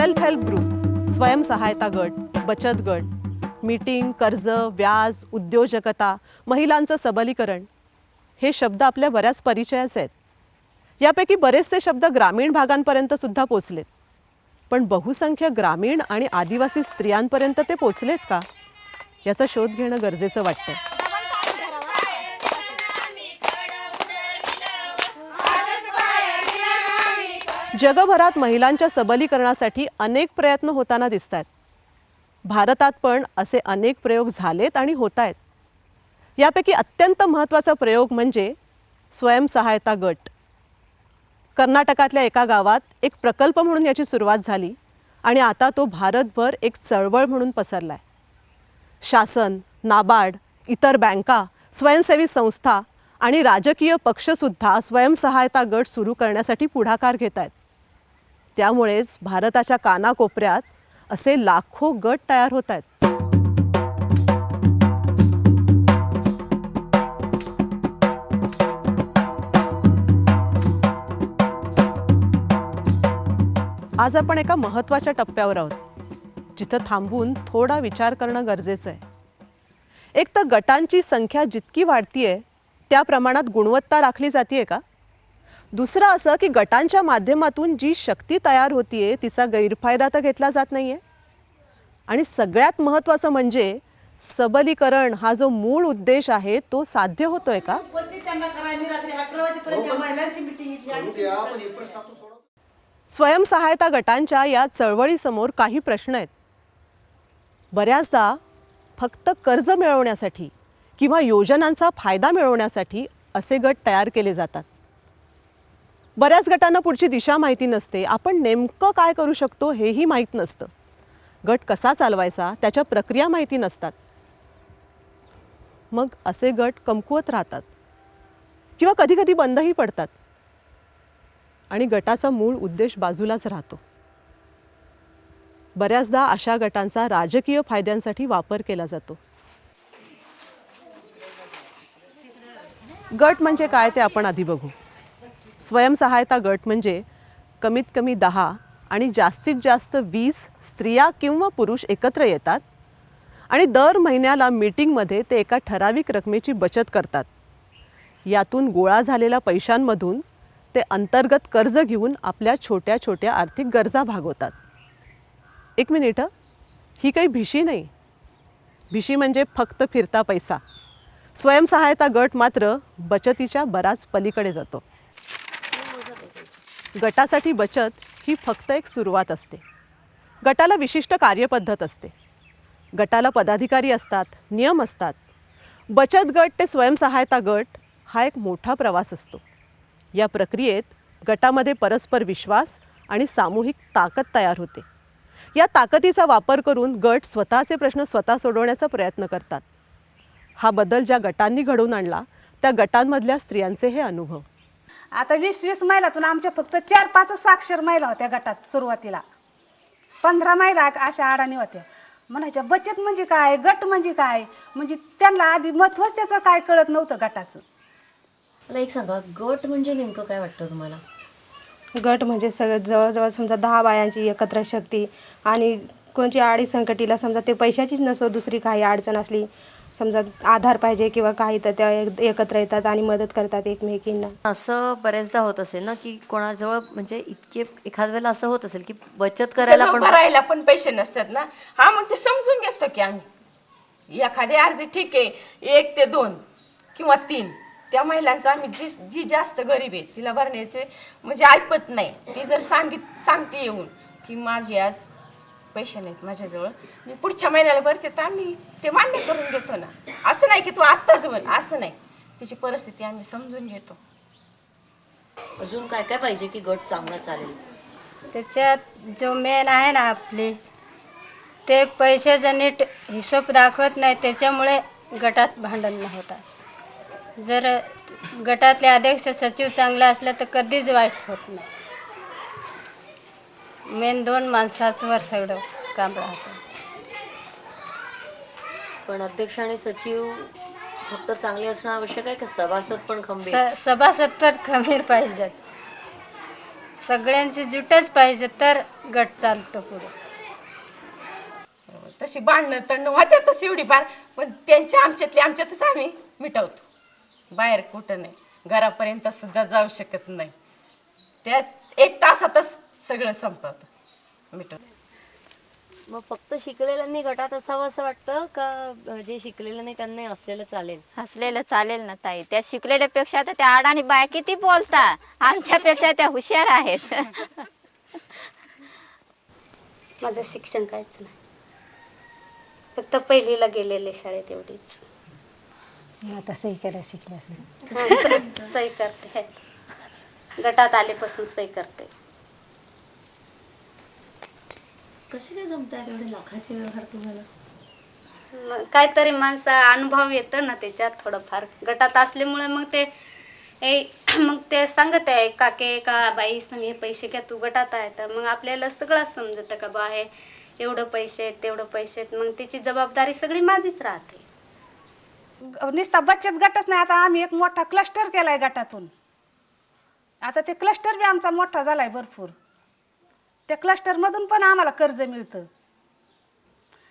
Self help group, स्वयंसहायता गट, बचत गट, मीटिंग, कर्ज, व्याज, उद्योजकता, महिलांचं सबलीकरण हे शब्द आपल्या बऱ्याच परिचयाचे आहेत. यापैकी बरेचसे शब्द ग्रामीण भागांपर्यंत सुद्धा पोचलेत. पण बहुसंख्य ग्रामीण आणि आदिवासी स्त्रियांपर्यंत ते पोचलेत का, याचा शोध घेणं गरजेचं वाटतं. जगभरात महिलांच्या सबलीकरणासाठी अनेक प्रयत्न होताना दिसतात. भारतात पण असे अनेक प्रयोग झालेत आणि होत आहेत. यापैकी अत्यंत महत्त्वाचा प्रयोग म्हणजे स्वयंसहायता गट. कर्नाटकातल्या एका गावात एक प्रकल्प म्हणून याची सुरुवात झाली आणि आता तो भारतभर एक चळवळ म्हणून पसरला आहे. शासन, नाबार्ड, इतर बँका, स्वयंसेवी संस्था आणि राजकीय पक्षसुद्धा स्वयंसहायता गट सुरू करण्यासाठी पुढाकार घेत आहेत. त्यामुळेच भारताच्या कानाकोपऱ्यात असे लाखो गट तयार होत आहेत. आज आपण एका महत्त्वाच्या टप्प्यावर आहोत, जिथं थांबून थोडा विचार करणं गरजेचं आहे. एक तर गटांची संख्या जितकी वाढतीये त्या प्रमाणात गुणवत्ता राखली जातीये का? दुसरं असं की गटांच्या माध्यमातून जी शक्ती तयार होतीये तिचा गैरफायदा तर घेतला जात नाहीये. आणि सगळ्यात महत्त्वाचं म्हणजे सबलीकरण हा जो मूळ उद्देश आहे तो साध्य होतोय का? स्वयंसहायता गटांच्या या चळवळीसमोर काही प्रश्न आहेत. बऱ्याचदा फक्त कर्ज मिळवण्यासाठी किंवा योजनांचा फायदा मिळवण्यासाठी असे गट तयार केले जातात. बऱ्याच गटांना पुढची दिशा माहिती नसते. आपण नेमकं काय करू शकतो हेही माहीत नसतं. गट कसा चालवायचा त्याच्या प्रक्रिया माहिती नसतात. मग असे गट कमकुवत राहतात किंवा कधीकधी बंदही पडतात आणि गटाचा मूळ उद्देश बाजूलाच राहतो. बऱ्याचदा अशा गटांचा राजकीय फायद्यांसाठी वापर केला जातो. गट म्हणजे काय ते आपण आधी बघू. स्वयंसहायता गट म्हणजे कमीत कमी 10 आणि जास्तीत जास्त 20 स्त्रिया किंवा पुरुष एकत्र येतात आणि दर महिन्याला मीटिंगमध्ये ते एका ठराविक रकमेची बचत करतात. यातून गोळा झालेल्या पैशांमधून ते अंतर्गत कर्ज घेऊन आपल्या छोट्या छोट्या आर्थिक गरजा भागवतात. एक मिनिट, ही काही भिशी नाही. भिशी म्हणजे फक्त फिरता पैसा. स्वयंसहायता गट मात्र बचतीच्या बराच पलीकडे जातो. गटासाठी बचत ही फक्त एक सुरुवात असते. गटाला विशिष्ट कार्यपद्धत असते. गटाला पदाधिकारी असतात, नियम असतात. बचत गट ते स्वयंसहायता गट हा एक मोठा प्रवास असतो. या प्रक्रियेत गटामध्ये परस्पर विश्वास आणि सामूहिक ताकद तयार होते. या ताकदीचा वापर करून गट स्वतःचे प्रश्न स्वतः सोडवण्याचा प्रयत्न करतात. हा बदल ज्या गटांनी घडवून आणला त्या गटांमधल्या स्त्रियांचे हे अनुभव. आता 20-20 महिलातून आमच्या फक्त 4-5 साक्षर महिला होत्या गटात. सुरुवातीला 15 महिला अशा अडाणी होत्या. म्हणायच्या बचत म्हणजे काय, गट म्हणजे काय, म्हणजे त्यांना आधी महत्त्वच त्याचं काय कळत नव्हतं गटाचं. मला एक सांगा, गट म्हणजे नेमकं काय वाटतं तुम्हाला? गट म्हणजे सगळं जवळजवळ समजा 10 बायांची एकत्र शक्ती आणि कोणची आडी संकटीला समजा ते पैशाचीच नसो, दुसरी काही अडचण असली समजा आधार पाहिजे किंवा काही तर त्या एकत्र येतात आणि मदत करतात एकमेकींना. असं बरेचदा होत असेल ना की कोणाजवळ म्हणजे इतके एखाद वेळेला असं होत असेल की बचत करायला पण भरायला पण पैसे नसतात ना. हा मग ते समजून घेतो की आम्ही एखादी अर्धी ठीक आहे 1 ते 2 किंवा 3 त्या महिलांचं आम्ही जी जास्त गरीब आहे तिला भरण्याचे म्हणजे ऐकत नाही. ती जर सांगते येऊन की माझे आज पैसे नाहीत माझ्याजवळ, मी पुढच्या महिन्याला भरते, तर आम्ही ते मान्य करून घेतो ना. असं नाही की तू आत्ताच भर, असं नाही. तिची परिस्थिती आम्ही समजून घेतो. अजून काय काय पाहिजे की गट चांगला चालेल? त्याच्यात जो मेन आहे ना आपले ते पैशाचा नीट हिशोब दाखवत नाही, त्याच्यामुळे गटात भांडण होतात. जर गटातले अध्यक्ष सचिव चांगला असला तर कधीच वाईट होत नाही. मेन 2 माणसांवर सगळं काम राहतं. पण अध्यक्ष आणि सचिव फक्त चांगले असणं आवश्यक आहे का सभासद पण खंबीर? सभासद पण खंबीर पाहिजेत. सगळ्यांची जुटच पाहिजे तर गट चालतो पुढे. तशी भांडणं तंड होत्यातच एवढी फार, पण त्यांच्या आमच्यातच आम्ही मिटवतो. बाहेर कुठं नाही, घरापर्यंत सुद्धा जाऊ शकत नाही. त्याच 1 तासातच सगळं संपवतं मिटवतो. मग फक्त शिकलेल्यांनी गटात असावं असं वाटतं का जे शिकलेलं नाही त्यांनाही असलेलं चालेल? हसलेलं चालेल ना ताई. त्या शिकलेल्यापेक्षा तर त्या अडाणी बाया किती बोलतात, आमच्यापेक्षा त्या हुशार आहेत. माझं शिक्षण काहीच नाही, फक्त पहिलीला गेलेले शाळेत एवढीच. आता सही करा शिकले असेल. सही करते, गटात आल्यापासून सही करते. कसे काय जमतात एवढे लाखाचे व्यवहार तुम्हाला? मग काहीतरी माणसा अनुभव येतो ना त्याच्यात थोडंफार. गटात असल्यामुळे मग ते मग ते सांगत आहे काके का बाई हे पैसे घ्या, तू गटात आहे तर मग आपल्याला सगळं समजतं का बा हे एवढं पैसे आहेत तेवढं पैसे आहेत. मग त्याची जबाबदारी सगळी माझीच राहते. नुसता बचत गटच नाही, आता आम्ही एक मोठा क्लस्टर केलाय गटातून. आता ते क्लस्टर बी आमचा मोठा झालाय भरपूर. त्या क्लस्टरमधून पण आम्हाला कर्ज मिळतं.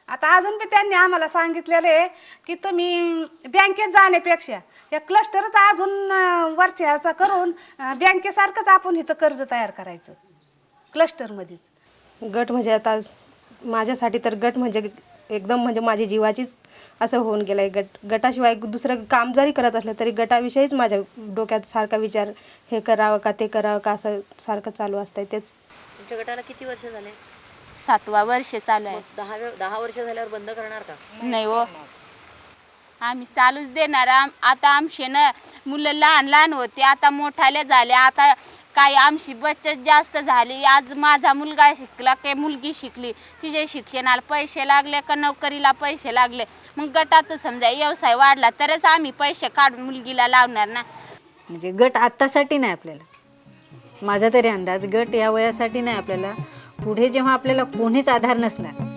आता अजून बी त्यांनी आम्हाला सांगितलेलं आहे की तुम्ही बँकेत जाण्यापेक्षा या क्लस्टरच अजून वरच्याचा करून बँकेसारखंच आपण इथं कर्ज तयार करायचं क्लस्टरमध्येच. गट म्हणजे आता माझ्यासाठी तर गट म्हणजे एकदम म्हणजे माझी जीवाचीच असं होऊन गेलं आहे. गटाशिवाय दुसरं काम जरी करत असलं तरी गटाविषयीच माझ्या डोक्यात सारखा विचार, हे करावं का ते करावं का असं सारखं चालू असतं. तेच. तुमच्या गटाला किती वर्ष झाले? 7वा वर्ष चालू आहे. 10 वर्ष झाल्यावर बंद करणार का? नाही हो, आम्ही चालूच देणार. आता आमचे ना मुलं लहान लहान होते, आता मोठाले झाले. आता काही आमची बचत जास्त झाली. आज माझा मुलगा शिकला की मुलगी शिकली, तिचे शिक्षणाला पैसे लागले का नोकरीला पैसे लागले. मग गटात समजा व्यवसाय वाढला तरच आम्ही पैसे काढून मुलगीला लावणार ना. म्हणजे गट आत्तासाठी नाही आपल्याला, माझा तरी अंदाज गट या वयासाठी नाही आपल्याला. पुढे जेव्हा आपल्याला कोणीच आधार नसणार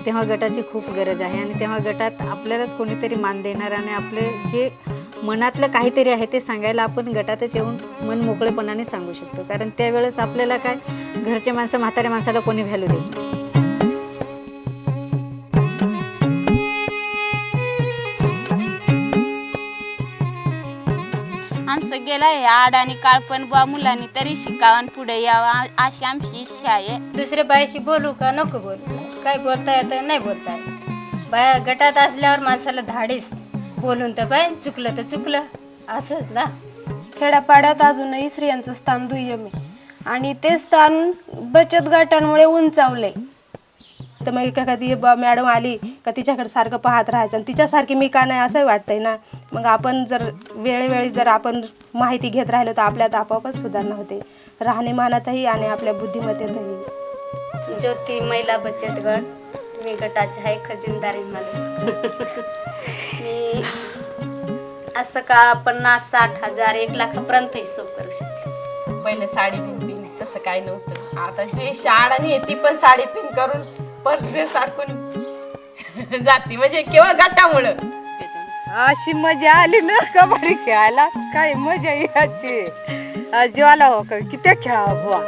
तेव्हा गटाची खूप गरज आहे. आणि तेव्हा गटात आपल्यालाच कोणीतरी मान देणार आणि आपले जे मनातलं काहीतरी आहे ते सांगायला आपण गटातच येऊन मन मोकळेपणाने सांगू शकतो. कारण त्यावेळेस आपल्याला काय घरचे माणसं म्हाताऱ्या माणसाला कोणी व्हॅल्यू देत नाही. आमचं गेलं आहे आड आणि काळ, पण बुवा मुलांनी तरी शिकावं आणि पुढे यावं अशी आमची इच्छा आहे. दुसऱ्या बायाशी बोलू का नको बोलू, काय बोलता येतं नाही बोलता येत. बाया गटात असल्यावर माणसाला धाडीस बोलून तर बाय चुकलं तर चुकलं असंच ना. खेड्यापाड्यात अजूनही स्त्रियांचं स्थान दुय्यम आहे आणि ते स्थान बचत गटांमुळे उंचावले. तर मग एखादी मॅडम आली का तिच्याकडे सारखं पाहत राहायचं आणि तिच्यासारखी मी का नाही असंही वाटतंय ना. मग आपण जर वेळोवेळी जर आपण माहिती घेत राहिलो तर आपल्यात आपोआपच सुधारणा होते, राहणीमानातही आणि आपल्या बुद्धिमत्तेतही. ज्योती महिला बचत गट, मी गटाची आहे खजिनदारी माणूस. मी असं का 50-60 हजार 1 लाखापर्यंत हिशोब करू शकते. पहिले साडी पिन तसं काही नव्हतं. आता जे शाळा आणि ती पण साडी पिन करून पर्स बिर्स अडकून जाती, म्हणजे केवळ गटामुळं. अशी मजा आली ना कबड्डी खेळायला, काय मजा यायची. जीवाला हो का किती खेळावं बुवा.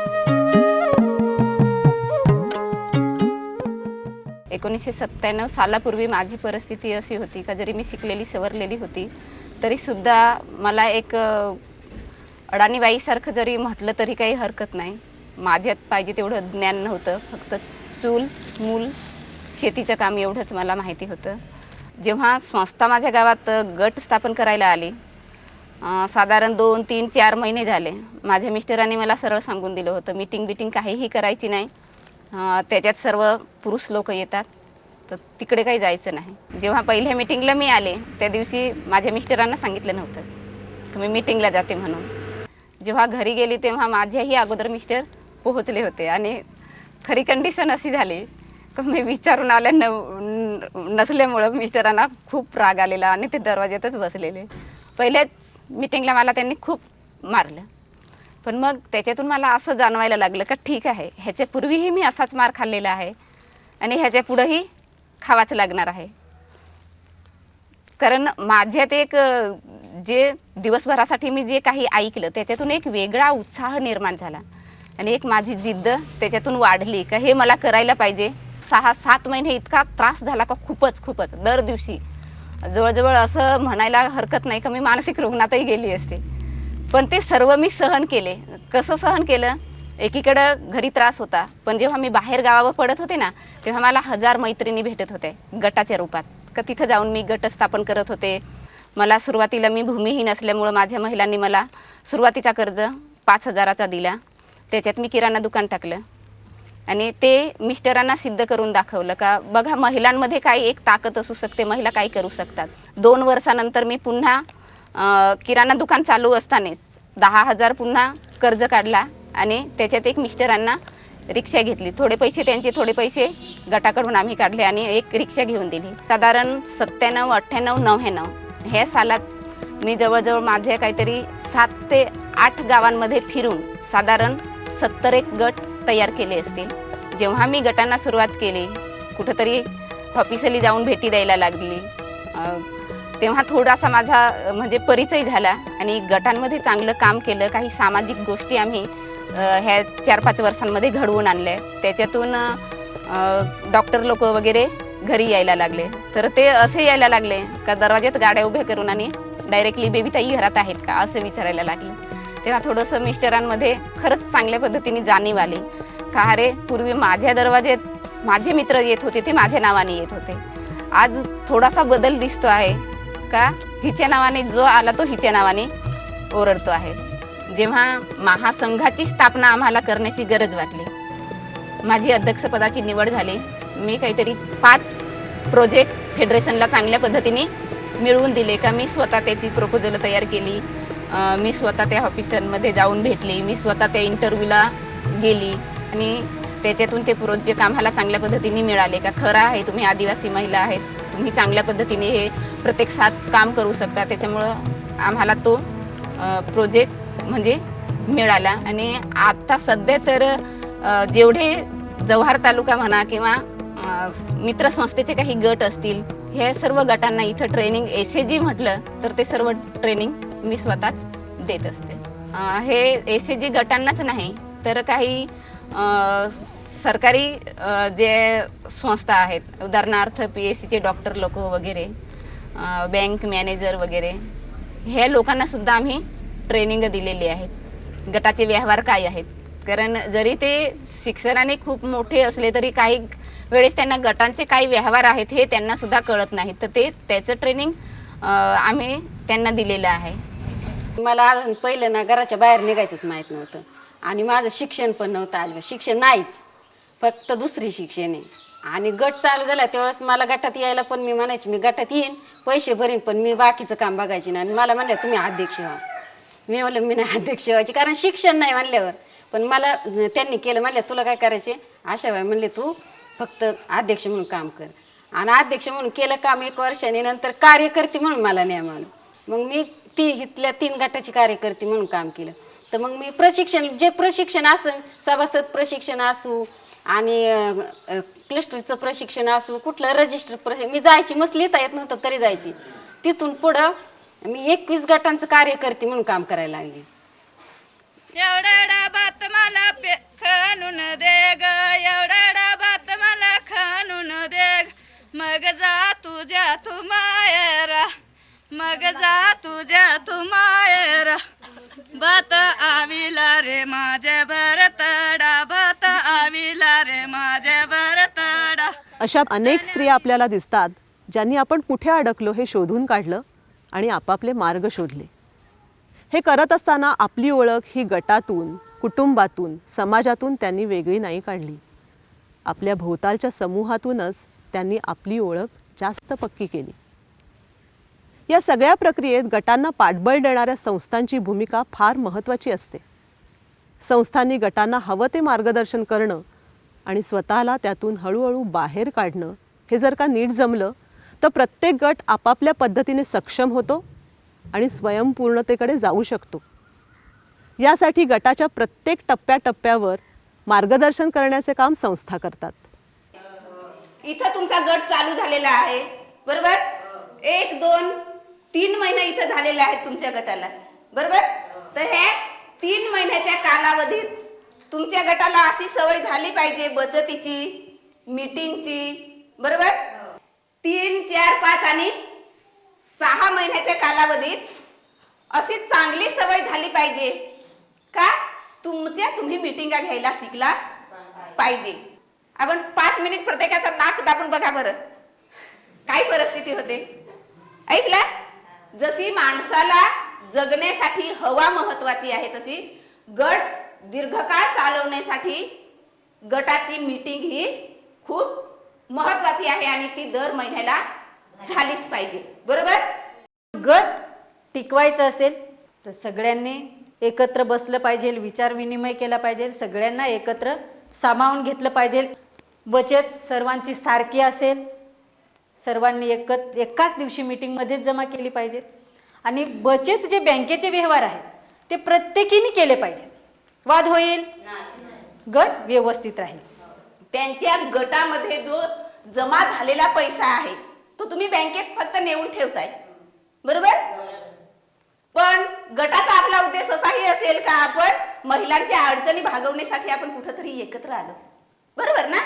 1997 सालापूर्वी माझी परिस्थिती अशी होती का जरी मी शिकलेली सवरलेली होती तरीसुद्धा मला एक अडाणीबाईसारखं जरी म्हटलं तरी काही हरकत नाही. माझ्यात पाहिजे तेवढं ज्ञान नव्हतं, फक्त चूल मूल शेतीचं काम एवढंच मला माहिती होतं. जेव्हा संस्था माझ्या गावात गट स्थापन करायला आली, साधारण 2, 3, 4 महिने झाले, माझ्या मिस्टरांनी मला सरळ सांगून दिलं होतं मीटिंग काहीही करायची नाही, त्याच्यात सर्व पुरुष लोक येतात तर तिकडे काही जायचं नाही. जेव्हा पहिल्या मीटिंगला मी आले त्या दिवशी माझ्या मिस्टरांना सांगितलं नव्हतं की मी मीटिंगला जाते म्हणून. जेव्हा घरी गेली तेव्हा माझ्याही अगोदर मिस्टर पोहोचले होते आणि खरी कंडिशन अशी झाली की मी विचारून आल्या नसल्यामुळं मिस्टरांना खूप राग आलेला आणि ते दरवाज्यातच बसलेले. पहिल्याच मीटिंगला मला त्यांनी खूप मारलं, पण मग त्याच्यातून मला असं जाणवायला लागलं का ठीक आहे, ह्याच्यापूर्वीही मी असाच मार खाल्लेला आहे आणि ह्याच्या पुढंही खावाच लागणार आहे. कारण माझ्यात एक जे दिवसभरासाठी मी जे काही ऐकलं त्याच्यातून एक वेगळा उत्साह निर्माण झाला आणि एक माझी जिद्द त्याच्यातून वाढली का हे मला करायला पाहिजे. 6-7 महिने इतका त्रास झाला का खूपच दर दिवशी जवळजवळ असं म्हणायला हरकत नाही का मी मानसिक रुग्णातही गेली असते. पण ते सर्व मी सहन केले. कसं सहन केलं, एकीकडं घरी त्रास होता, पण जेव्हा मी बाहेर गावावर पडत होते ना तेव्हा मला 1000 मैत्रिणी भेटत होते गटाच्या रूपात, का तिथं जाऊन मी गट स्थापन करत होते. मला सुरुवातीला मी भूमिहीन असल्यामुळं माझ्या महिलांनी मला सुरुवातीचा कर्ज 5000चा दिला. त्याच्यात मी किराणा दुकान टाकलं आणि ते मिस्टरांना सिद्ध करून दाखवलं का बघा महिलांमध्ये काही एक ताकद असू शकते, महिला काही करू शकतात. 2 वर्षानंतर मी पुन्हा किराणा दुकान चालू असतानाच 10,000 पुन्हा कर्ज काढला आणि त्याच्यात एक मिस्टरांना रिक्षा घेतली. थोडे पैसे त्यांचे, थोडे पैसे गटाकडून आम्ही काढले आणि एक रिक्षा घेऊन दिली. साधारण 97, 98, 99 ह्या सालात मी जवळजवळ माझे काहीतरी 7 ते 8 गावांमध्ये फिरून साधारण 70 गट तयार केले असतील. जेव्हा मी गटांना सुरुवात केली, कुठंतरी ऑफिसली जाऊन भेटी द्यायला लागली, तेव्हा थोडासा माझा म्हणजे परिचय झाला आणि गटांमध्ये चांगलं काम केलं. काही सामाजिक गोष्टी आम्ही ह्या 4-5 वर्षांमध्ये घडवून आणल्या. त्याच्यातून डॉक्टर लोक वगैरे घरी यायला लागले. तर ते असे यायला लागले का दरवाज्यात गाड्या उभ्या करून आणि डायरेक्टली बेबीताई घरात आहेत का असं विचारायला लागले. तेव्हा थोडंसं मिस्टरांमध्ये खरंच चांगल्या पद्धतीने जाणीव आली का अरे पूर्वी माझ्या दरवाज्यात माझे मित्र येत होते ते माझ्या नावाने येत होते. आज थोडासा बदल दिसतो आहे का हिच्या नावाने जो आला तो हिच्या नावाने ओरडतो आहे. जेव्हा महासंघाची स्थापना आम्हाला करण्याची गरज वाटली, माझी अध्यक्षपदाची निवड झाली. मी काहीतरी 5 प्रोजेक्ट फेडरेशनला चांगल्या पद्धतीने मिळवून दिले का मी स्वतः त्याची प्रपोजल तयार केली. मी स्वतः त्या ऑफिसरमध्ये जाऊन भेटली, मी स्वतः त्या इंटरव्ह्यूला गेली आणि त्याच्यातून ते प्रोजेक्ट आम्हाला चांगल्या पद्धतीने मिळाले का खरं आहे तुम्ही आदिवासी महिला आहेत, तुम्ही चांगल्या पद्धतीने हे प्रत्यक्षात काम करू शकता. त्याच्यामुळं आम्हाला तो प्रोजेक्ट म्हणजे मिळाला. आणि आता सध्या तर जेवढे जव्हार तालुका म्हणा किंवा मित्रसंस्थेचे काही गट असतील, हे सर्व गटांना इथं ट्रेनिंग SAG म्हटलं तर ते सर्व ट्रेनिंग मी स्वतःच देत असते. हे SAG गटांनाच नाही तर काही सरकारी जे संस्था आहेत, उदाहरणार्थ PSCचे डॉक्टर लोक वगैरे, बँक मॅनेजर वगैरे, ह्या लोकांनासुद्धा आम्ही ट्रेनिंग दिलेली आहेत. गटाचे व्यवहार काय आहेत, कारण जरी ते शिक्षणाने खूप मोठे असले तरी काही वेळेस त्यांना गटांचे काही व्यवहार आहेत हे त्यांनासुद्धा कळत नाही, तर त्याचं ट्रेनिंग आम्ही त्यांना दिलेलं आहे. मला पहिलं ना घराच्या बाहेर निघायचंच माहीत नव्हतं आणि माझं शिक्षण पण नव्हतं आलं. शिक्षण नाहीच, फक्त दुसरी शिक्षण आहे. आणि गट चालू झाला त्यावेळेस मला गटात यायला पण मी म्हणायची मी गटात येईन, पैसे भरीन, पण मी बाकीचं काम बघायची नाही. आणि मला म्हणलं तुम्ही अध्यक्ष व्हा. मी म्हणलं मी नाही अध्यक्ष व्हायची, कारण शिक्षण नाही म्हणल्यावर. पण मला त्यांनी केलं, म्हणलं तुला काय करायचे, आशाबाई म्हणले तू फक्त अध्यक्ष म्हणून काम कर. आणि अध्यक्ष म्हणून केलं काम 1 वर्षाने. नंतर कार्यकर्ते म्हणून मला नियम आलं. मग मी इथल्या 3 गटाची कार्यकर्ते म्हणून काम केलं. तर मग मी प्रशिक्षण असेल, सभासद प्रशिक्षण असू आणि क्लस्टरचं प्रशिक्षण असू, कुठलं रजिस्टर मी जायची, मस्त लिहिता येत नव्हतं तरी जायची. तिथून पुढं मी 21 गटांचं कार्यकर्ते म्हणून काम करायला लागली. एवढा डाबात मला खणून दे ग, एवढा डाबात मला खणून दे ग, मग जा तुझ्या तू मायरा, मग जा तुझ्या तू मायरा, बात आविला रे माझ्या भरतडा, बात आविला रे माझ्या भरतडा. अशा अनेक स्त्रिया आपल्याला दिसतात ज्यांनी आपण कुठे अडकलो हे शोधून काढलं आणि आपापले मार्ग शोधले. हे करत असताना आपली ओळख ही गटातून, कुटुंबातून, समाजातून त्यांनी वेगळी नाही काढली. आपल्या भोवतालच्या समूहातूनच त्यांनी आपली ओळख जास्त पक्की केली. या सगळ्या प्रक्रियेत गटांना पाठबळ देणाऱ्या संस्थांची भूमिका फार महत्त्वाची असते. संस्थांनी गटांना हवं ते मार्गदर्शन करणं आणि स्वतःला त्यातून हळूहळू बाहेर काढणं हे जर का नीट जमलं तर प्रत्येक गट आपापल्या पद्धतीने सक्षम होतो आणि स्वयंपूर्णतेकडे जाऊ शकतो. यासाठी गटाच्या प्रत्येक टप्प्याटप्प्यावर मार्गदर्शन करण्याचे काम संस्था करतात. इथं तुमचा गट चालू झालेला आहे बरोबर, 1, 2, 3 महिने इथं झालेले आहेत तुमच्या गटाला बरोबर. तर हे 3 महिन्याच्या कालावधीत तुमच्या गटाला अशी सवय झाली पाहिजे बचतीची, मीटिंगची, बरोबर? 3, 4, 5 आणि 6 महिन्याच्या कालावधीत अशी चांगली सवय झाली पाहिजे का तुम्ही मीटिंगा घ्यायला शिकला पाहिजे. आपण 5 मिनिट प्रत्येकाचा नाक दाबून बघा बरं, काय परिस्थिती होते. ऐकला? जशी माणसाला जगण्यासाठी हवा महत्वाची आहे, तशी गट दीर्घकाळ चालवण्यासाठी गटाची मीटिंग ही खूप महत्वाची आहे आणि ती दर महिन्याला झालीच पाहिजे, बरोबर? गट टिकवायचं असेल तर सगळ्यांनी एकत्र बसलं पाहिजे, विचार विनिमय केला पाहिजे, सगळ्यांना एकत्र सामावून घेतलं पाहिजे. बचत सर्वांची सारखी असेल, सर्वांनी एकाच दिवशी मीटिंगमध्येच जमा केली पाहिजे. आणि बचत जे बँकेचे व्यवहार आहेत ते प्रत्येकीने केले पाहिजे. वाद होईल, गट व्यवस्थित राहील. त्यांच्या गटामध्ये जो जमा झालेला पैसा आहे तो तुम्ही बँकेत फक्त नेऊन ठेवताय, बरोबर? पण गटाचा आपला उद्देश असाही असेल का आपण महिलांच्या अडचणी भागवण्यासाठी आपण कुठेतरी एकत्र आलो, बरोबर ना?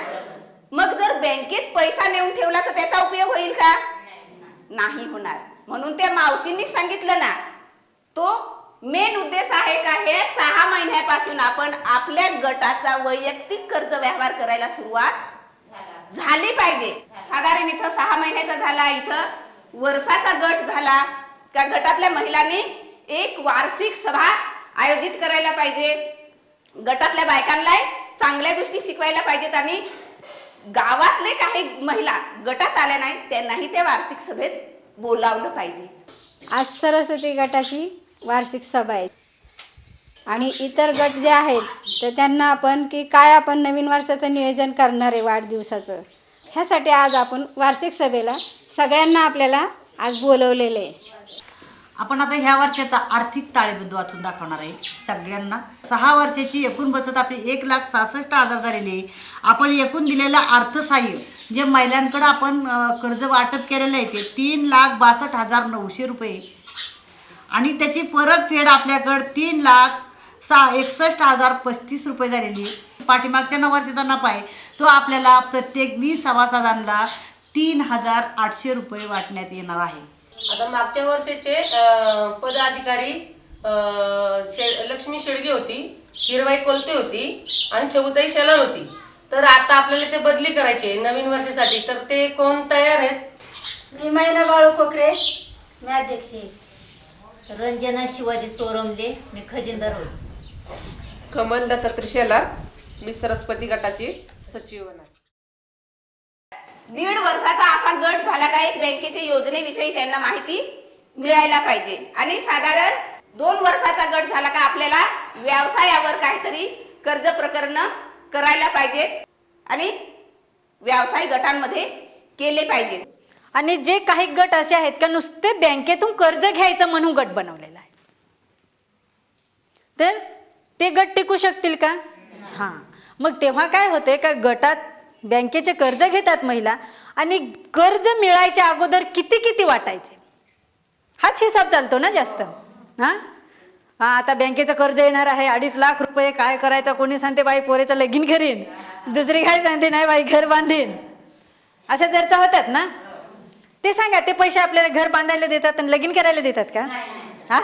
मग जर बँकेत पैसा नेऊन ठेवला तर त्याचा उपयोग होईल का? नाही होणार. म्हणून त्या मावशींनी सांगितलं ना, तो मेन उद्देश आहे का हे 6 महिन्यापासून आपण आपल्या गटाचा वैयक्तिक कर्ज व्यवहार करायला सुरुवात झाली पाहिजे. साधारण इथं 6 महिन्याचा झाला, इथं वर्षाचा गट झाला का गटातल्या महिलांनी एक वार्षिक सभा आयोजित करायला पाहिजे. गटातल्या बायकांना चांगल्या गोष्टी शिकवायला पाहिजेत आणि गावातले काही महिला गटात आल्या नाही त्यांनाही त्या वार्षिक सभेत बोलावलं पाहिजे. आज सरस्वती गटाची वार्षिक सभा आहे आणि इतर गट जे आहेत तर त्यांना आपण की काय आपण नवीन वर्षाचं नियोजन करणार आहे वाढदिवसाचं, ह्यासाठी आज आपण वार्षिक सभेला सगळ्यांना आपल्याला आज बोलवलेलं आहे. आपण आता ह्या वर्षाचा आर्थिक ताळेबंद वाचून दाखवणार आहे सगळ्यांना. 6 वर्षाची एकूण बचत आपली 1,66,000 झालेली आहे. आपण एकूण दिलेलं अर्थसहाय्य जे महिलांकडे आपण कर्ज वाटप केलेलं आहे ते 3,62,900 रुपये आणि त्याची परतफेड आपल्याकडं 3,61,035 रुपये झालेली आहे. पाठीमागच्या 9 वर्षाचा नफा आहे तो आपल्याला प्रत्येक 20 सभासदांना 3,800 रुपये वाटण्यात येणार आहे. आता मागच्या वर्षाचे पदाधिकारी लक्ष्मी शेडगे होती, हिरवाई कोलते होती आणि चौताई शेलार होती. तर आता आपल्याला ते बदली करायचे नवीन वर्षासाठी, तर ते कोण तयार आहेत? मी मैना बाळू कोकरे, मी अध्यक्ष आहे. रंजना शिवाजी चोरमले, मी खजिनदार होते. कमल दत्तात्रय शेलार, मी सरस्वती गटाची सचिव होणार. 1.5 वर्षाचा असा गट झाला का एक बँकेच्या योजनेविषयी त्यांना माहिती मिळायला पाहिजे आणि साधारण 2 वर्षाचा गट झाला का आपल्याला व्यवसायावर काहीतरी कर्ज प्रकरण करायला पाहिजेत आणि व्यवसाय गटांमध्ये केले पाहिजेत. आणि जे काही गट असे आहेत का नुसते बँकेतून कर्ज घ्यायचं म्हणून गट बनवलेला आहे, तर ते गट टिकू शकतील का? हां, मग तेव्हा काय होते का गटात बँकेचे कर्ज घेतात महिला आणि कर्ज मिळायच्या अगोदर किती किती वाटायचे हाच हिसाब चालतो ना जास्त. हां हां आता बँकेचं कर्ज येणार आहे 2.5 लाख रुपये, काय करायचं? कोणी सांगते बाई पोरेचं लगीन करीन, दुसरी काय सांगते नाही बाई घर बांधीन, अशा चर्चा होतात ना. ते सांगा, ते पैसे आपल्याला घर बांधायला देतात आणि लगीन करायला देतात का? हां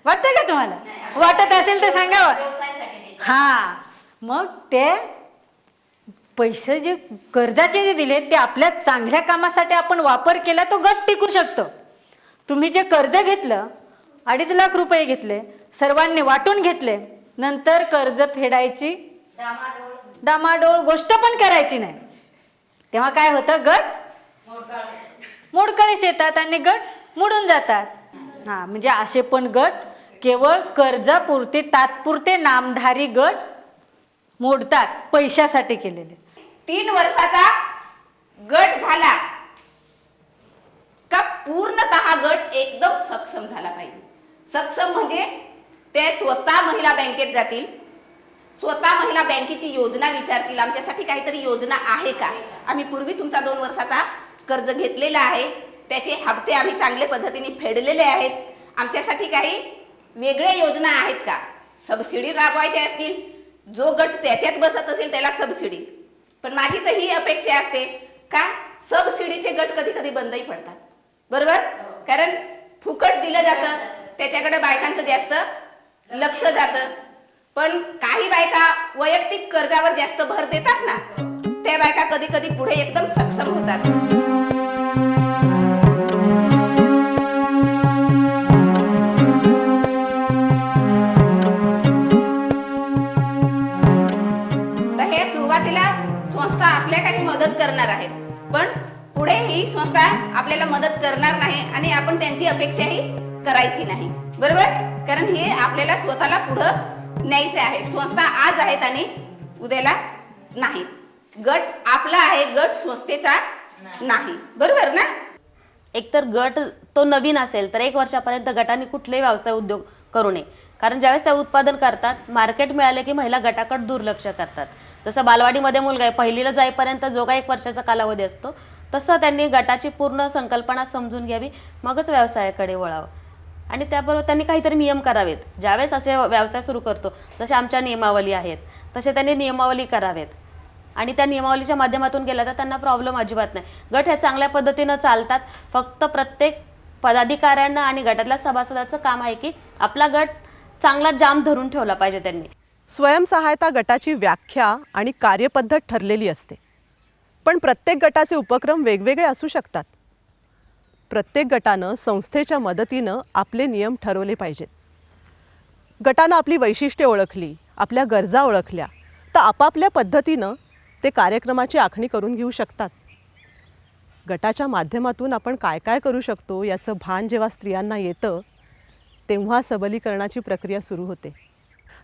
वाटतं का तुम्हाला? वाटत असेल तर सांगावं. हां मग ते पैसे जे कर्जाचे जे दिले ते आपल्या चांगल्या कामासाठी आपण वापर केला तो गट टिकू शकतो. तुम्ही जे कर्ज घेतलं 2.5 लाख रुपये घेतले, सर्वांनी वाटून घेतले, नंतर कर्ज फेडायची डामाडोळ गोष्ट पण करायची नाही, तेव्हा काय होतं? गट मोडकळीस येतात आणि गट मोडून जातात. हां म्हणजे असे पण गट केवळ कर्जापुरते तात्पुरते नामधारी गट मोडतात, पैशासाठी केलेले. 3 वर्षाचा गट झाला का पूर्णतः गट एकदम सक्षम झाला पाहिजे. सक्षम म्हणजे ते स्वतः महिला बँकेत जातील, स्वतः महिला बँकेची योजना विचारतील, आमच्यासाठी काहीतरी योजना आहे का? आम्ही पूर्वी तुमचा 2 वर्षाचा कर्ज घेतलेला आहे, त्याचे हप्ते आम्ही चांगल्या पद्धतीने फेडलेले आहेत, आमच्यासाठी काही वेगळ्या योजना आहेत का? सबसिडी राबवायच्या असतील जो गट त्याच्यात बसत असेल त्याला सबसिडी. पण माझी तर ही अपेक्षा असते का सबसिडीचे गट कधी कधी बंदही पडतात, बरोबर. कारण फुकट दिलं जातं त्याच्याकडे बायकांचं जास्त लक्ष जातं. पण काही बायका वैयक्तिक कर्जावर जास्त भर देतात ना, त्या बायका कधी कधी पुढे एकदम सक्षम होतात. तर हे सुरुवातीला संस्था असल्या काही मदत करणार आहेत, पण पुढे ही संस्था आपल्याला मदत करणार नाही आणि आपण त्यांची अपेक्षाही करायची नाही, बरोबर. कारण हे आपल्याला स्वतःला पुढं न्यायचे आहे. संस्था आज आहेत आणि उद्याला नाहीत. गट आपला आहे, गट संस्थेचा नाही, बरोबर ना. एकतर गट तो नवीन असेल तर 1 वर्षापर्यंत गटाने कुठलेही व्यवसाय उद्योग करू नये. कारण ज्यावेळेस त्या उत्पादन करतात, मार्केट मिळाले की महिला गटाकडे दुर्लक्ष करतात. जसं बालवाडीमध्ये मुलगा आहे, पहिलीला जाईपर्यंत जो काही 1 वर्षाचा कालावधी असतो, तसं त्यांनी गटाची पूर्ण संकल्पना समजून घ्यावी, मगच व्यवसायाकडे वळावं. आणि त्याबरोबर त्यांनी काहीतरी नियम करावेत. ज्यावेळेस असे व्यवसाय सुरू करतो, जसे आमच्या नियमावली आहेत तसे त्यांनी नियमावली करावेत. आणि त्या नियमावलीच्या माध्यमातून गेला तर त्यांना प्रॉब्लेम अजिबात नाही. गट हे चांगल्या पद्धतीनं चालतात. फक्त प्रत्येक पदाधिकाऱ्यांना आणि गटातल्या सभासदाचं काम आहे की आपला गट चांगला जाम धरून ठेवला पाहिजे त्यांनी. स्वयंसहायता गटाची व्याख्या आणि कार्यपद्धत ठरलेली असते, पण प्रत्येक गटाचे उपक्रम वेगवेगळे असू शकतात. प्रत्येक गटानं संस्थेच्या मदतीनं आपले नियम ठरवले पाहिजेत. गटानं आपली वैशिष्ट्ये ओळखली, आपल्या गरजा ओळखल्या, तर आपापल्या पद्धतीनं ते कार्यक्रमाची आखणी करून घेऊ शकतात. गटाच्या माध्यमातून आपण काय काय करू शकतो याचं भान जेव्हा स्त्रियांना येतं, तेव्हा सबलीकरणाची प्रक्रिया सुरू होते.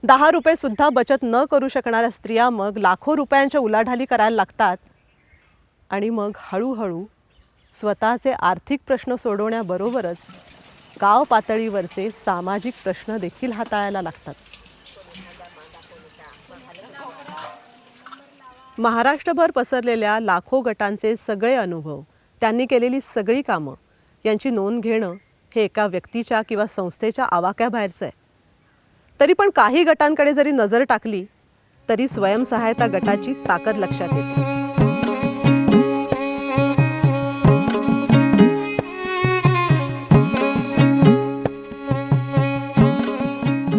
10 रुपयेसुद्धा बचत न करू शकणाऱ्या स्त्रिया मग लाखो रुपयांच्या उलाढाली करायला लागतात आणि मग हळूहळू स्वतःचे आर्थिक प्रश्न सोडवण्याबरोबरच गाव पातळीवरचे सामाजिक प्रश्न देखील हाताळायला लागतात. महाराष्ट्रभर पसरलेल्या लाखो गटांचे सगळे अनुभव, त्यांनी केलेली सगळी कामं यांची नोंद घेणं हे एका व्यक्तीच्या किंवा संस्थेच्या आवाक्याबाहेरचं आहे. तरी पण काही गटांकडे जरी नजर टाकली तरी स्वयंसहायता गटाची ताकद लक्षात येते.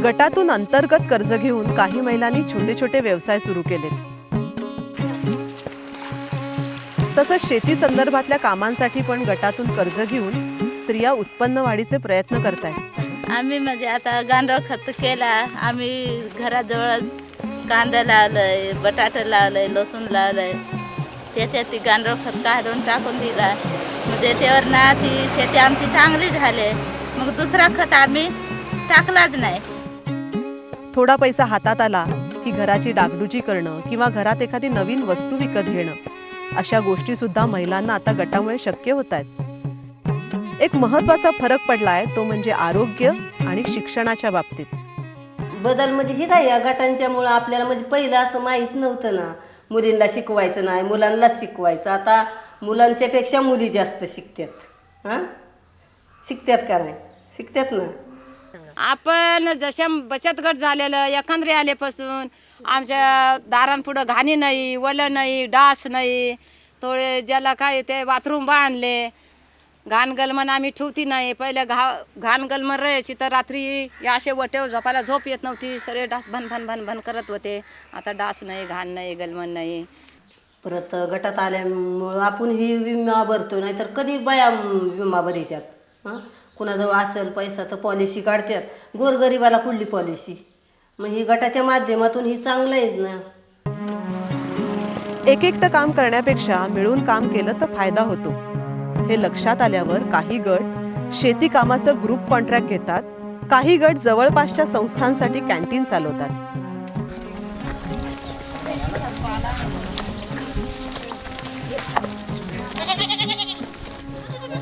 गटातून अंतर्गत कर्ज घेऊन काही महिलांनी छोटे छोटे व्यवसाय सुरू केले. तसंच शेती संदर्भातल्या कामांसाठी पण गटातून कर्ज घेऊन स्त्रिया उत्पन्न वाढीचे प्रयत्न करतायत. आम्ही म्हणजे आता गांडूळ खत केला, आम्ही घराजवळ कांदा लावलंय, बटाटा लावलंय, लसूण लावलंय, त्याच्यात ती गांडूळ खत काढून टाकून दिला. म्हणजे त्यावर ना ती शेती आमची चांगली झाली. मग दुसरा खत आम्ही टाकलाच नाही. थोडा पैसा हातात आला की घराची डागडुजी करणं किंवा घरात एखादी नवीन वस्तू विकत घेणं, अशा गोष्टी सुद्धा महिलांना आता गटामुळे शक्य होत आहेत. एक महत्त्वाचा फरक पडलाय तो म्हणजे आरोग्य आणि शिक्षणाच्या बाबतीत. बदल म्हणजे हे काय, या गटांच्यामुळं आपल्याला म्हणजे पहिलं असं माहीत नव्हतं ना, मुलींना शिकवायचं नाही, मुलांनाच शिकवायचं. आता मुलांच्या पेक्षा मुली जास्त शिकतात. हां, शिकतात का नाही? शिकतात ना. आपण जशा बचत गट झालेलं एकंदरी आल्यापासून आमच्या दारांपुढं घाणी नाही, वलं नाही, डास नाही. थोडे ज्याला काय ते बाथरूम बांधले, घाणगलमन आम्ही ठेवती नाही. पहिले घाणगलमन राहायची तर रात्री असे वटेवर झोपायला झोप येत नव्हती, सगळे डास भन भन भन भन करत होते. आता डास नाही, घाण नाही, गलमन नाही. परत गटात आल्यामुळं आपण ही विमा भरतो, नाही तर कधी बाया विमा भरतात. हां, कुणाजवळ असेल पैसा तर पॉलिसी काढतात, गोरगरिबाला कुठली पॉलिसी? मग ही गटाच्या माध्यमातून ही चांगलं आहे ना. एक एकटं काम करण्यापेक्षा मिळून काम केलं तर फायदा होतो. हे लक्षात आल्यावर काही गट शेती कामाचं ग्रुप कॉन्ट्रॅक्ट घेतात, काही गट जवळपासच्या संस्थांसाठी कॅन्टीन चालवतात.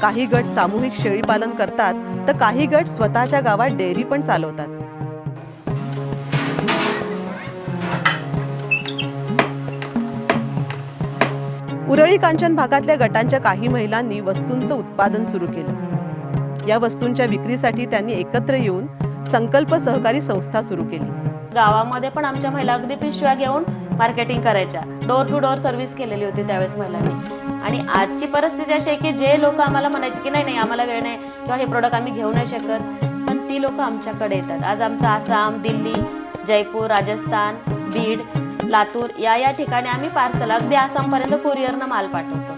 काही गट सामूहिक शेळीपालन करतात, तर काही गट स्वतःच्या गावात डेअरी पण चालवतात. उरळी कांचन भागातल्या गटांच्या काही महिलांनी वस्तूंचं उत्पादन सुरू केलं. या वस्तूंच्या विक्रीसाठी त्यांनी एकत्र येऊन संकल्प सहकारी संस्था सुरू केली. गावामध्ये पण आमच्या महिला अगदी पिशव्या घेऊन मार्केटिंग करायच्या. डोर टू डोर सर्व्हिस केलेली होती त्यावेळेस महिलांनी. आणि आजची परिस्थिती अशी आहे की जे लोक आम्हाला म्हणायचे की नाही नाही आम्हाला वेळ नाही किंवा हे प्रोडक्ट आम्ही घेऊ नाही शकत, पण ती लोक आमच्याकडे येतात. आज आमचं आसाम, दिल्ली, जयपूर, राजस्थान, बीड, लातूर या ठिकाणी आम्ही पार्सल अगदी आसामपर्यंत कुरिअरनं माल पाठवतो.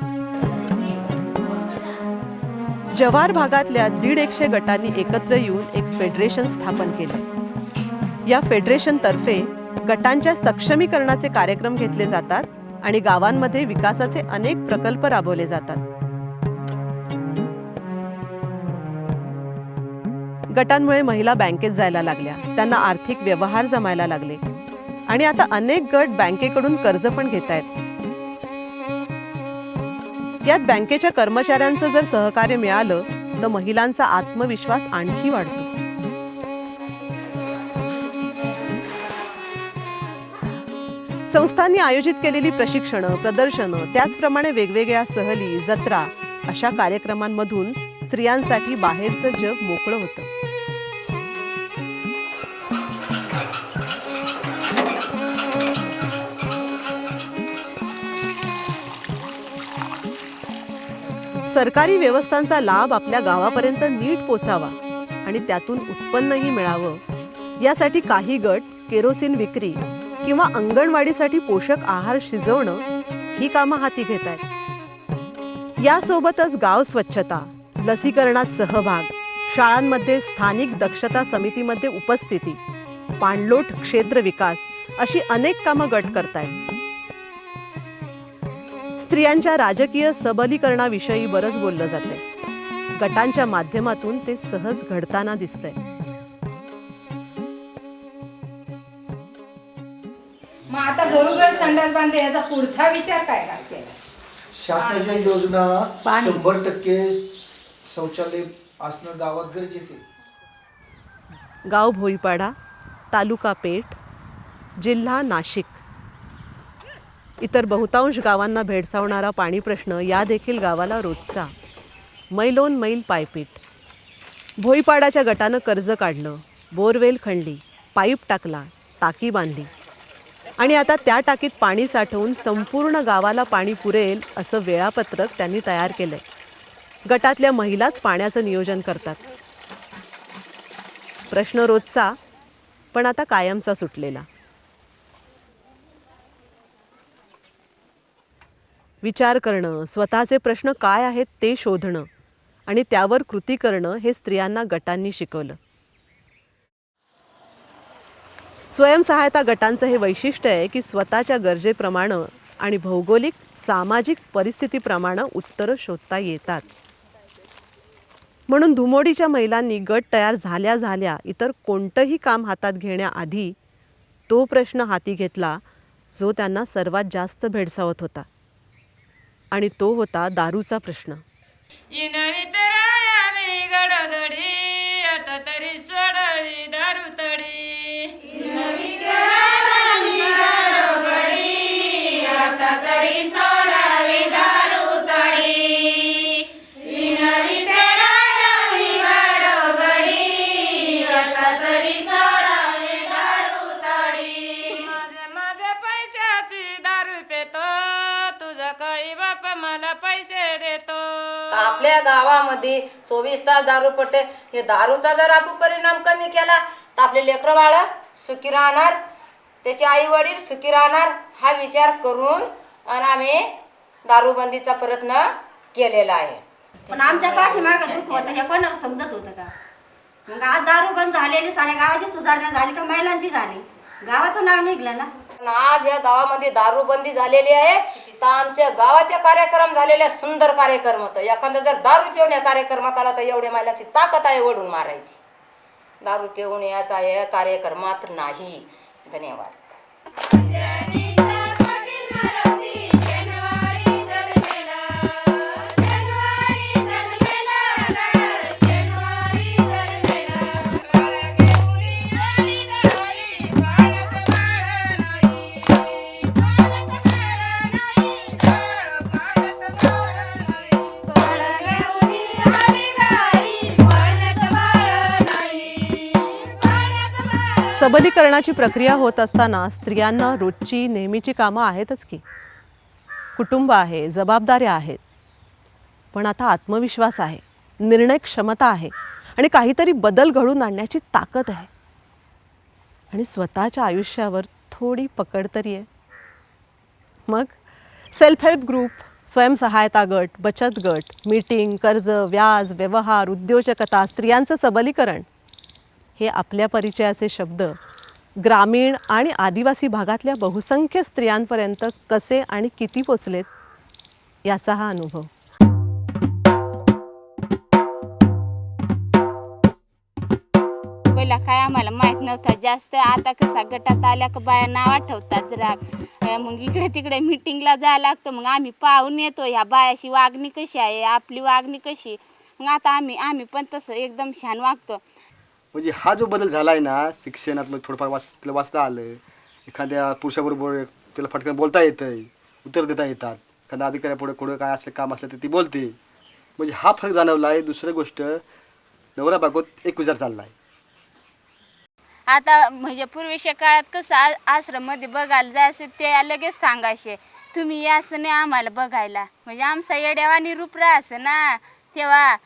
जव्हार भागातल्या 150 गटांनी एकत्र येऊन एक फेडरेशन स्थापन केले. या फेडरेशनतर्फे गटांच्या सक्षमीकरणाचे कार्यक्रम घेतले जातात आणि गावांमध्ये विकासाचे अनेक प्रकल्प राबवले जातात. गटांमुळे महिला बँकेत जायला लागल्या, त्यांना आर्थिक व्यवहार जमायला लागले आणि आता अनेक गट बँकेकडून कर्ज पण घेत आहेत. यात बँकेच्या कर्मचाऱ्यांचं जर सहकार्य मिळालं तर महिलांचा आत्मविश्वास आणखी वाढतो. संस्थांनी आयोजित केलेली प्रशिक्षणं, प्रदर्शनं, त्याचप्रमाणे वेगवेगळ्या सहली, जत्रा अशा कार्यक्रमांमधून स्त्रियांसाठी बाहेरचं जग मोकळं होतं. सरकारी व्यवस्थांचा लाभ आपल्या गावापर्यंत नीट पोचावा आणि त्यातून उत्पन्नही मिळावं यासाठी काही गट केरोसिन विक्री किंवा अंगणवाडीसाठी पोषक आहार शिजवणं ही कामं हाती घेत आहेत. यासोबतच गाव स्वच्छता, लसीकरणात सहभाग, शाळांमध्ये स्थानिक दक्षता समितीमध्ये उपस्थिती, पाणलोट क्षेत्र विकास अशी अनेक कामं गट करतायत. स्त्रियांच्या राजकीय सबलीकरणाविषयी बरंच बोललं जातंय. गटांच्या माध्यमातून ते सहज घडताना दिसतंय. मग आता घरोघर संडास बांधे याचा पुढचा विचार काय करते? शासनाच्या योजना 100% शौचालय असणं गावात गरजेचे. गाव भोईपाडा, तालुका पेठ, जिल्हा नाशिक. इतर बहुतांश गावांना भेडसावणारा पाणी प्रश्न या देखील गावाला रोजचा. मैलोन मैल पायपीट. भोईपाडाच्या गटानं कर्ज काढलं, बोरवेल खणली, पाईप टाकला, टाकी बांधली आणि आता त्या टाकीत पाणी साठवून संपूर्ण गावाला पाणी पुरेल असं वेळापत्रक त्यांनी तयार केलंय. गटातल्या महिलाच पाण्याचं नियोजन करतात. प्रश्न रोजचा, पण आता कायमचा सुटलेला. विचार करणं, स्वतःचे प्रश्न काय आहेत ते शोधणं आणि त्यावर कृती करणं हे स्त्रियांना गटांनी शिकवलं. स्वयंसहायता गटांचं हे वैशिष्ट्य आहे की स्वतःच्या गरजेप्रमाणे आणि भौगोलिक सामाजिक परिस्थितीप्रमाणे उत्तरं शोधता येतात. म्हणून धुमोडीच्या महिलांनी गट तयार झाल्या झाल्या इतर कोणतंही काम हातात घेण्याआधी तो प्रश्न हाती घेतला जो त्यांना सर्वात जास्त भेडसावत होता आणि तो होता दारूचा प्रश्न. गडगडी आता तरी सोडावी दारू तडी. आता तरी सोडावी दारू तडी. आता तरी सोडावी दारू तडी. माझ्या पैशाची दारू पेतो, तुझा काही बाप मला पैसे देतो. आपल्या गावामध्ये 24 तास दारू पडते. हे दारूचा जर आपण परिणाम कमी केला तर आपले लेकरं बाळ सुखी राहणार, त्याचे आई वडील सुखी राहणार हा विचार करून आणि आम्ही दारूबंदीचा प्रयत्न केलेला आहे. पण आमच्या पाठीमागं दुःख होतं हे कोणाला समजत होतं का? मग आज दारू बंद झालेली, साऱ्या गावाची सुधारणा झाली का महिलांची झाली? गावाचं नाव निघलं ना. आज या गावामध्ये दारूबंदी झालेली आहे तर आमच्या गावाचे कार्यक्रम झालेले सुंदर कार्यक्रम होतं. एखादा जर दारू पिऊन या कार्यक्रमात आला तर एवढ्या महिलाची ताकद आहे ओढून मारायची. दारू पिऊन याचा या कार्यक्रमात नाही. धन्यवाद. सबलीकरणाची प्रक्रिया होत असताना स्त्रियांना रोजची नेहमीची कामं आहेतच की, कुटुंब आहे, जबाबदाऱ्या आहेत, पण आता आत्मविश्वास आहे, निर्णय क्षमता आहे आणि काहीतरी बदल घडवून आणण्याची ताकद आहे आणि स्वतःच्या आयुष्यावर थोडी पकड तरी आहे. मग सेल्फ हेल्प ग्रुप, स्वयंसहायता गट, बचत गट, मीटिंग, कर्ज, व्याज, व्यवहार, उद्योजकता, स्त्रियांचं सबलीकरण हे आपल्या परिचयाचे शब्द ग्रामीण आणि आदिवासी भागातल्या बहुसंख्य स्त्रियांपर्यंत कसे आणि किती पोचलेत याचा हा अनुभव. पहिला काय आम्हाला माहित नव्हतं जास्त. आता कसा गटात आल्या का बाया नाव आठवतात जरा, मग इकडे तिकडे मीटिंगला जायला लागतं. मग आम्ही पाहून येतो ह्या बायाची वागणी कशी आहे, आपली वागणी कशी. मग आता आम्ही पण तसं एकदम छान वागतो. म्हणजे हा जो बदल झाला आहे ना शिक्षणात, मग थोडंफार तिला वाचता आलं, एखाद्या पुरुषाबरोबर तिला फटकन बोलता येतं, उत्तर देता येतात, एखाद्या अधिकाऱ्यापुढे कुठं काय असलं काम असलं तर ती बोलते. म्हणजे हा फरक जाणवला आहे. दुसरी गोष्ट, नवरा बायकोत एक विचार चालला आहे. आता म्हणजे पूर्वीच्या काळात कसं आश्रममध्ये बघायला जायचं ते लगेच सांगायचे तुम्ही यायचं नाही आम्हाला बघायला. म्हणजे आमचा येड्यावानी रूप राहायचं ना तेव्हा.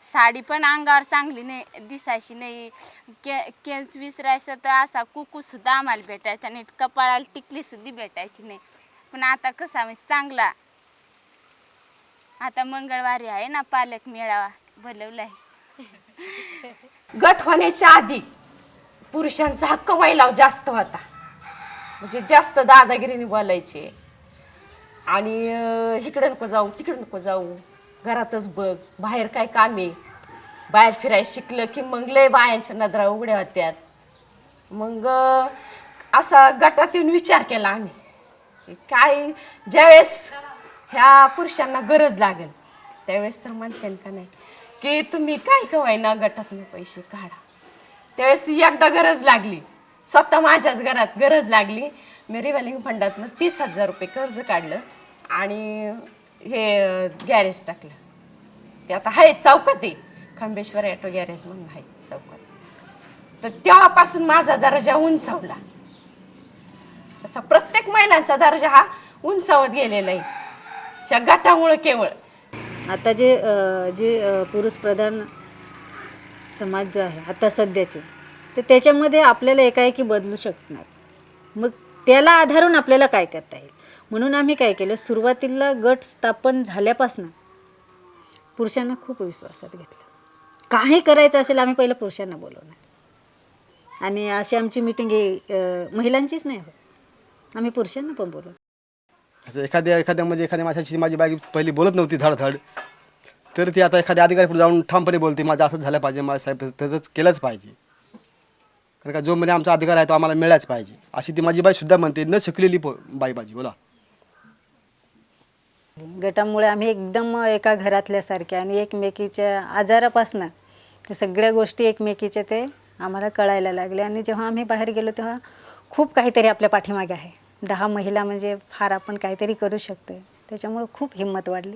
साडी पण अंगावर चांगली नाही दिसायची नाही, केस विसरायचं तर असा कुकूसुद्धा आम्हाला भेटायचा नाही, कपाळाला टिकलीसुद्धा भेटायची नाही. पण आता कसा म्हणजे चांगला. आता मंगळवारी आहे ना पालक मेळावा बोलवलाय. गट होण्याच्या आधी पुरुषांचा हक्क महिलावर जास्त होता. म्हणजे जास्त दादागिरीने बोलायचे आणि इकडे नको जाऊ तिकडे नको जाऊ, घरातच बघ, बाहेर काय काम आहे. बाहेर फिरायला शिकलं की मग लय बायांच्या नजरा उघड्या होत्यात. मग असा गटात येऊन विचार केला आम्ही, काय ज्यावेळेस ह्या पुरुषांना गरज लागेल त्यावेळेस तर म्हणते का नाही की तुम्ही काय कवाय ना गटातून पैसे काढा. त्यावेळेस एकदा गरज लागली, स्वतः माझ्याच घरात गरज लागली, मी रिव्हॉल्विंग फंडातनं 30,000 रुपये कर्ज काढलं आणि हे गॅरेज टाकलं. ते आता आहे चौकात आहे, खंबेश्वर ॲटो गॅरेज म्हणून आहे चौकात. तर तेव्हापासून माझा दर्जा उंचावला. तसा प्रत्येक महिलांचा दर्जा हा उंचावत गेलेला आहे ह्या गटामुळं केवळ. आता जे पुरुषप्रधान समाज जो आहे आता सध्याचे, तर त्याच्यामध्ये आपल्याला एकाएकी बदलू शकत नाही. मग त्याला आधारून आपल्याला काय करता येईल म्हणून आम्ही काय केलं, सुरुवातीला गट स्थापन झाल्यापासून पुरुषांना खूप विश्वासात घेतलं. काही करायचं असेल आम्ही पहिलं पुरुषांना बोलवणार आणि अशी आमची मिटिंग महिलांचीच नाही होत, आम्ही पुरुषांना पण बोलवतो. असं एखाद्या माणसाची माझी बाई पहिली बोलत नव्हती धडधड, तर ती आता एखाद्या अधिकारी पुढे जाऊन ठामपणे बोलते माझं असंच झालं पाहिजे, माझ्या साहेब तसंच केलंच पाहिजे, कारण का जो म्हणजे आमचा अधिकार आहे तो आम्हाला मिळालाच पाहिजे अशी ती माझी बाई सुद्धा म्हणते. न शिकलेली बाई माझी. बोला. गटामुळे आम्ही एकदम एका घरातल्यासारख्या आणि एकमेकीच्या आजारापासून ते सगळ्या गोष्टी एकमेकीच्या ते आम्हाला कळायला लागले. आणि जेव्हा आम्ही बाहेर गेलो तेव्हा खूप काहीतरी आपल्या पाठीमागे आहे. 10 महिला म्हणजे फार आपण काहीतरी करू शकतो, त्याच्यामुळे खूप हिंमत वाढली.